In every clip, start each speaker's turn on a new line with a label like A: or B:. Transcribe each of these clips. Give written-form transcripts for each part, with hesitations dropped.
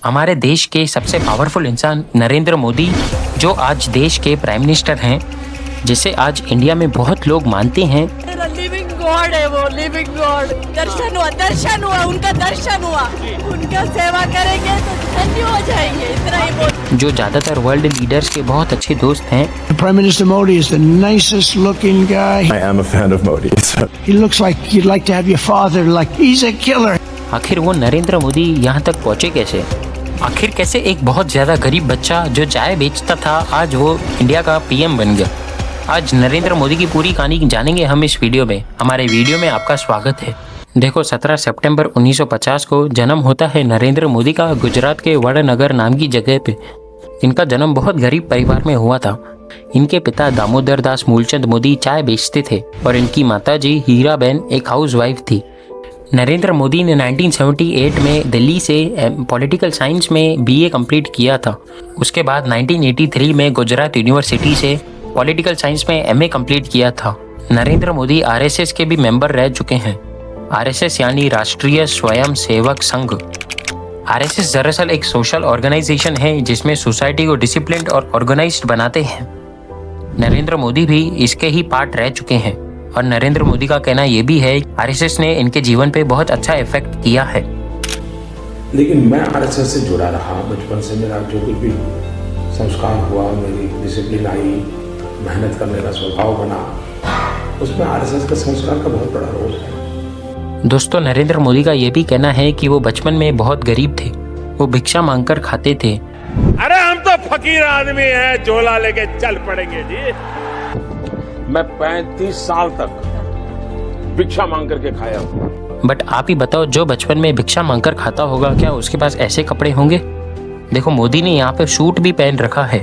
A: हमारे देश के सबसे पावरफुल इंसान नरेंद्र मोदी, जो आज देश के प्राइम मिनिस्टर हैं, जिसे आज इंडिया में बहुत लोग मानते हैं।
B: लिविंग गॉड है वो, लिविंग गॉड। दर्शन हुआ, उनका दर्शन हुआ। उनका सेवा करेंगे तो धन्य हो जाएंगे, इतना ही बोल।
A: जो ज्यादातर वर्ल्ड लीडर्स के बहुत अच्छे दोस्त हैं।
C: Prime Minister Modi is the nicest looking guy.
D: I am a fan of Modi.
C: He looks like you'd like to have your father. Like he's a killer.
A: आखिर वो नरेंद्र मोदी यहाँ तक पहुँचे कैसे? आखिर कैसे एक बहुत ज्यादा गरीब बच्चा जो चाय बेचता था, आज वो इंडिया का पीएम बन गया? आज नरेंद्र मोदी की पूरी कहानी जानेंगे हम इस वीडियो में। हमारे वीडियो में आपका स्वागत है। देखो, 17 सितंबर 1950 को जन्म होता है नरेंद्र मोदी का गुजरात के वडनगर नाम की जगह पे। इनका जन्म बहुत गरीब परिवार में हुआ था। इनके पिता दामोदर दास मूलचंद मोदी चाय बेचते थे और इनकी माताजी हीराबेन एक हाउसवाइफ थी। नरेंद्र मोदी ने 1978 में दिल्ली से पॉलिटिकल साइंस में बीए कंप्लीट किया था। उसके बाद 1983 में गुजरात यूनिवर्सिटी से पॉलिटिकल साइंस में एमए कंप्लीट किया था। नरेंद्र मोदी आरएसएस के भी मेंबर रह चुके हैं। आरएसएस यानी राष्ट्रीय स्वयं सेवक संघ। आरएसएस दरअसल एक सोशल ऑर्गेनाइजेशन है जिसमें सोसाइटी को डिसिप्लिन्ड और ऑर्गेनाइज्ड बनाते हैं। नरेंद्र मोदी भी इसके ही पार्ट रह चुके हैं और नरेंद्र मोदी का कहना यह भी है आरएसएस ने इनके जीवन पे बहुत अच्छा इफेक्ट किया है।
E: लेकिन मैं आरएसएस से जुड़ा रहा। बचपन से मेरा जो कुछ भी संस्कार हुआ, मेरी डिसिप्लिन आई, मेहनत करने का स्वभाव बना, उसमें आरएसएस का संस्कार का बहुत बड़ा रोल है।
A: दोस्तों, नरेंद्र मोदी का ये भी कहना है कि वो बचपन में बहुत गरीब थे। वो भिक्षा मांगकर खाते थे।
F: अरे हम तो फकीर आदमी हैं, झोला लेके चल पड़ेंगे जी। मैं 35 साल तक भिक्षा मांग करके खाया हूँ।
A: बट आप ही बताओ, जो बचपन में भिक्षा मांगकर खाता होगा, क्या उसके पास ऐसे कपड़े होंगे? देखो, मोदी ने यहाँ पे सूट भी पहन रखा है।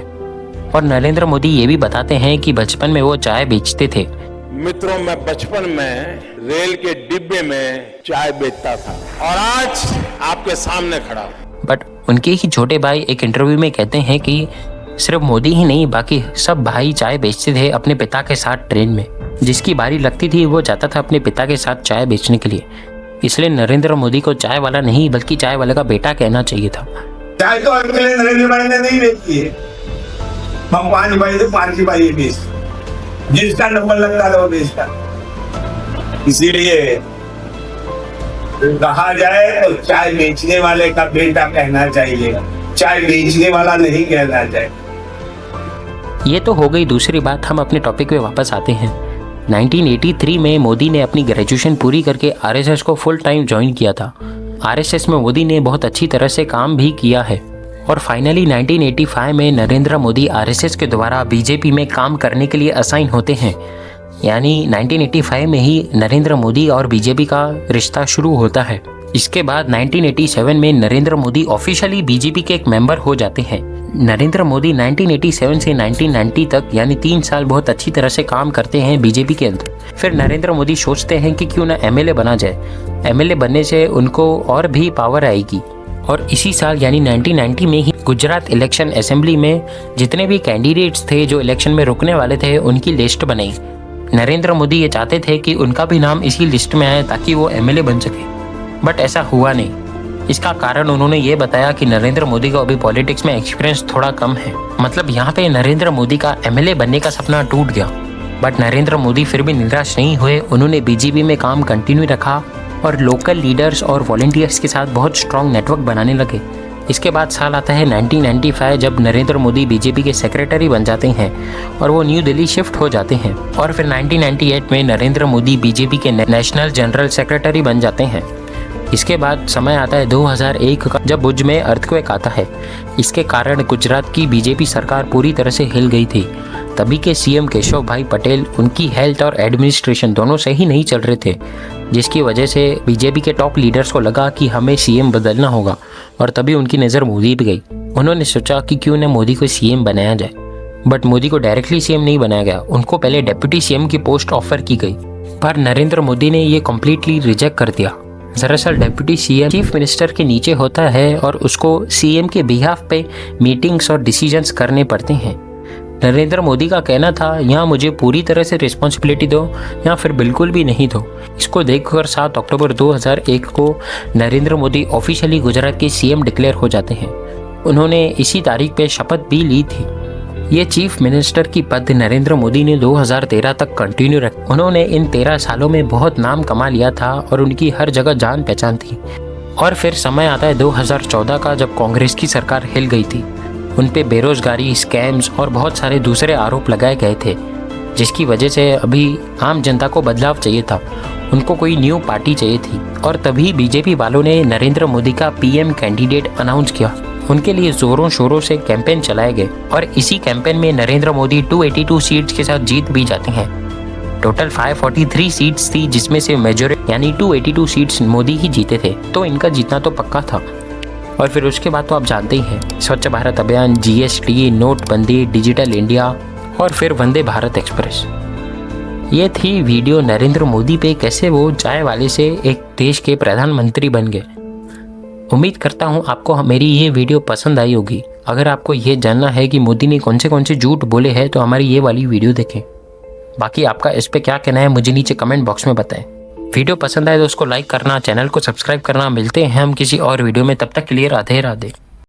A: और नरेंद्र मोदी ये भी बताते हैं कि बचपन में वो चाय बेचते थे।
F: मित्रों, मैं बचपन में रेल के डिब्बे में चाय बेचता था और आज आपके सामने खड़ा हूं।
A: बट उनके ही छोटे भाई एक इंटरव्यू में कहते हैं कि सिर्फ मोदी ही नहीं, बाकी सब भाई चाय बेचते थे अपने पिता के साथ। ट्रेन में जिसकी बारी लगती थी वो जाता था अपने पिता के साथ चाय बेचने के लिए। इसलिए नरेंद्र मोदी को चाय वाला नहीं बल्कि चाय वाले का बेटा कहना चाहिए था।
G: चाय तो अकेले नरेंद्र भाई ने नहीं बेची है, हम 5 भाई थे, 5 ही भाई बेच, जिसका नंबर लगता था वो बेचता। इसीलिए कहा जाए तो चाय बेचने वाले का बेटा कहना चाहिए, चाय बेचने वाला नहीं कहना चाहिए।
A: ये तो हो गई दूसरी बात। हम अपने टॉपिक पे वापस आते हैं। 1983 में मोदी ने अपनी ग्रेजुएशन पूरी करके आरएसएस को फुल टाइम ज्वाइन किया था। आरएसएस में मोदी ने बहुत अच्छी तरह से काम भी किया है और फाइनली 1985 में नरेंद्र मोदी आरएसएस के द्वारा बीजेपी में काम करने के लिए असाइन होते हैं। यानी 1985 में ही नरेंद्र मोदी और बीजेपी का रिश्ता शुरू होता है। इसके बाद 1987 में नरेंद्र मोदी ऑफिशियली बीजेपी के एक मेंबर हो जाते हैं। नरेंद्र मोदी 1987 से 1990 तक यानी 3 साल बहुत अच्छी तरह से काम करते हैं बीजेपी के अंदर। फिर नरेंद्र मोदी सोचते हैं कि क्यों ना एमएलए बना जाए। एमएलए बनने से उनको और भी पावर आएगी। और इसी साल यानी 1990 में ही गुजरात इलेक्शन असेंबली में जितने भी कैंडिडेट्स थे जो इलेक्शन में रुकने वाले थे, उनकी लिस्ट बनाई। नरेंद्र मोदी ये चाहते थे कि उनका भी नाम इसी लिस्ट में आए ताकि वो एमएलए बन सके। बट ऐसा हुआ नहीं। इसका कारण उन्होंने ये बताया कि नरेंद्र मोदी को अभी पॉलिटिक्स में एक्सपीरियंस थोड़ा कम है। मतलब यहाँ पे नरेंद्र मोदी का एमएलए बनने का सपना टूट गया। बट नरेंद्र मोदी फिर भी निराश नहीं हुए। उन्होंने बीजेपी में काम कंटिन्यू रखा और लोकल लीडर्स और वॉलंटियर्स के साथ बहुत स्ट्रॉन्ग नेटवर्क बनाने लगे। इसके बाद साल आता है 1995, जब नरेंद्र मोदी बीजेपी के सेक्रेटरी बन जाते हैं और वो न्यू दिल्ली शिफ्ट हो जाते हैं। और फिर 1998 में नरेंद्र मोदी बीजेपी के नेशनल जनरल सेक्रेटरी बन जाते हैं। इसके बाद समय आता है 2001 का, जब भुज में अर्थक्वेक आता है। इसके कारण गुजरात की बीजेपी सरकार पूरी तरह से हिल गई थी। तभी के सीएम केशव भाई पटेल, उनकी हेल्थ और एडमिनिस्ट्रेशन दोनों सही नहीं चल रहे थे, जिसकी वजह से बीजेपी के टॉप लीडर्स को लगा कि हमें सीएम बदलना होगा। और तभी उनकी नज़र मोदी पे गई। उन्होंने सोचा कि क्यों न मोदी को सीएम बनाया जाए। बट मोदी को डायरेक्टली सीएम नहीं बनाया गया, उनको पहले डिप्टी सीएम की पोस्ट ऑफर की गई। पर नरेंद्र मोदी ने ये कम्प्लीटली रिजेक्ट कर दिया। दरअसल डिप्टी सीएम चीफ मिनिस्टर के नीचे होता है और उसको सीएम के बिहाफ पे मीटिंग्स और डिसीजंस करने पड़ते हैं। नरेंद्र मोदी का कहना था, यहाँ मुझे पूरी तरह से रिस्पॉन्सिबिलिटी दो या फिर बिल्कुल भी नहीं दो। इसको देखकर 7 अक्टूबर 2001 को नरेंद्र मोदी ऑफिशियली गुजरात के सीएम डिक्लेयर हो जाते हैं। उन्होंने इसी तारीख पे शपथ भी ली थी। ये चीफ मिनिस्टर की पद नरेंद्र मोदी ने 2013 तक कंटिन्यू रखी। उन्होंने इन 13 सालों में बहुत नाम कमा लिया था और उनकी हर जगह जान पहचान थी। और फिर समय आता है 2014 का, जब कांग्रेस की सरकार हिल गई थी। उन पे बेरोजगारी, स्कैम्स और बहुत सारे दूसरे आरोप लगाए गए थे, जिसकी वजह से अभी आम जनता को बदलाव चाहिए था। उनको कोई न्यू पार्टी चाहिए थी और तभी बीजेपी वालों ने नरेंद्र मोदी का पीएम कैंडिडेट अनाउंस किया। उनके लिए जोरों शोरों से कैंपेन चलाए गए और इसी कैंपेन में नरेंद्र मोदी 282 सीट्स के साथ जीत भी जाते हैं। टोटल 543 सीट्स थी, जिसमें से मेजॉरिटी यानी 282 सीट्स मोदी ही जीते थे, तो इनका जीतना तो पक्का था। और फिर उसके बाद तो आप जानते ही हैं, स्वच्छ भारत अभियान, जीएसटी, नोटबंदी, डिजिटल इंडिया और फिर वंदे भारत एक्सप्रेस। ये थी वीडियो नरेंद्र मोदी पे, कैसे वो चाय वाले से एक देश के प्रधानमंत्री बन गए। उम्मीद करता हूँ आपको मेरी ये वीडियो पसंद आई होगी। अगर आपको ये जानना है कि मोदी ने कौन से झूठ बोले हैं तो हमारी ये वाली वीडियो देखें। बाकी आपका इस पे क्या कहना है मुझे नीचे कमेंट बॉक्स में बताएं। वीडियो पसंद आए तो उसको लाइक करना, चैनल को सब्सक्राइब करना। मिलते हैं हम किसी और वीडियो में, तब तक के लिए राधे राधे।